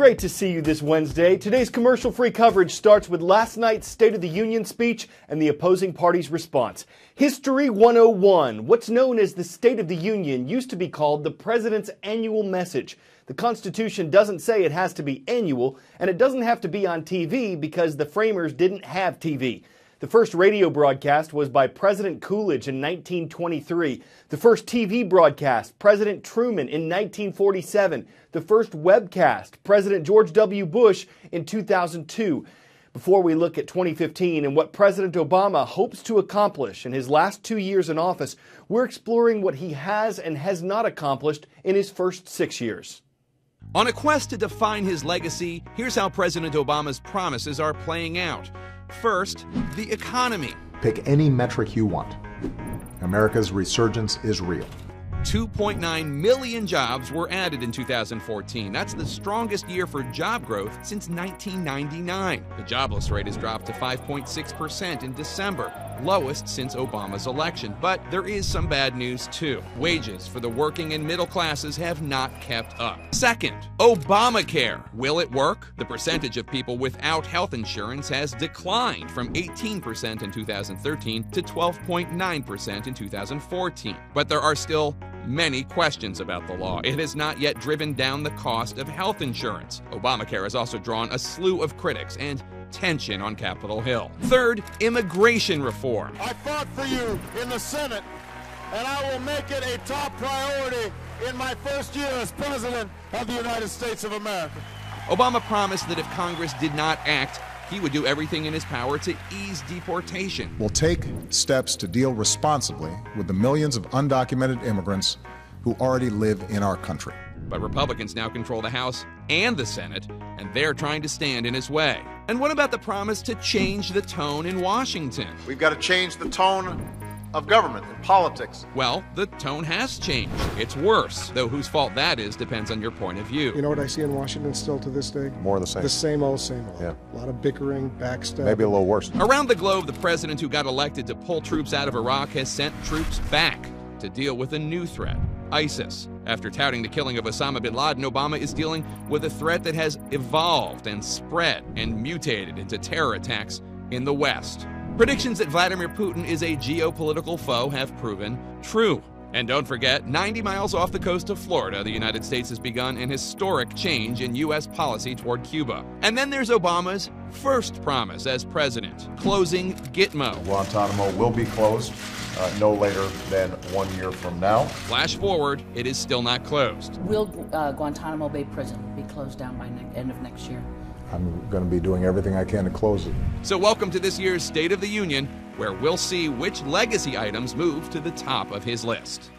Great to see you this Wednesday. Today's commercial-free coverage starts with last night's State of the Union speech and the opposing party's response. History 101, what's known as the State of the Union, used to be called the President's Annual Message. The Constitution doesn't say it has to be annual, and it doesn't have to be on TV because the framers didn't have TV. The first radio broadcast was by President Coolidge in 1923. The first TV broadcast, President Truman in 1947. The first webcast, President George W. Bush in 2002. Before we look at 2015 and what President Obama hopes to accomplish in his last 2 years in office, we're exploring what he has and has not accomplished in his first 6 years. On a quest to define his legacy, here's how President Obama's promises are playing out. First, the economy. Pick any metric you want. America's resurgence is real. 2.9 million jobs were added in 2014. That's the strongest year for job growth since 1999. The jobless rate has dropped to 5.6% in December, lowest since Obama's election. But there is some bad news too. Wages for the working and middle classes have not kept up. Second, Obamacare. Will it work? The percentage of people without health insurance has declined from 18% in 2013 to 12.9% in 2014. But there are still many questions about the law. It has not yet driven down the cost of health insurance. Obamacare has also drawn a slew of critics and tension on Capitol Hill. Third, immigration reform. I fought for you in the Senate, and I will make it a top priority in my first year as President of the United States of America. Obama promised that if Congress did not act, he would do everything in his power to ease deportation. We'll take steps to deal responsibly with the millions of undocumented immigrants who already live in our country. But Republicans now control the House and the Senate, and they're trying to stand in his way. And what about the promise to change the tone in Washington? We've got to change the tone of government and politics. Well, the tone has changed. It's worse, though whose fault that is depends on your point of view. You know what I see in Washington still to this day? More of the same. The same old, same old. Yeah. A lot of bickering, backstabbing. Maybe a little worse. Around the globe, the president who got elected to pull troops out of Iraq has sent troops back to deal with a new threat, ISIS. After touting the killing of Osama bin Laden, Obama is dealing with a threat that has evolved and spread and mutated into terror attacks in the West. Predictions that Vladimir Putin is a geopolitical foe have proven true. And don't forget, 90 miles off the coast of Florida, the United States has begun an historic change in U.S. policy toward Cuba. And then there's Obama's first promise as president, closing Gitmo. Guantanamo will be closed no later than 1 year from now. Flash forward, it is still not closed. Will Guantanamo Bay Prison be closed down by end of next year? I'm going to be doing everything I can to close it. So welcome to this year's State of the Union, where we'll see which legacy items move to the top of his list.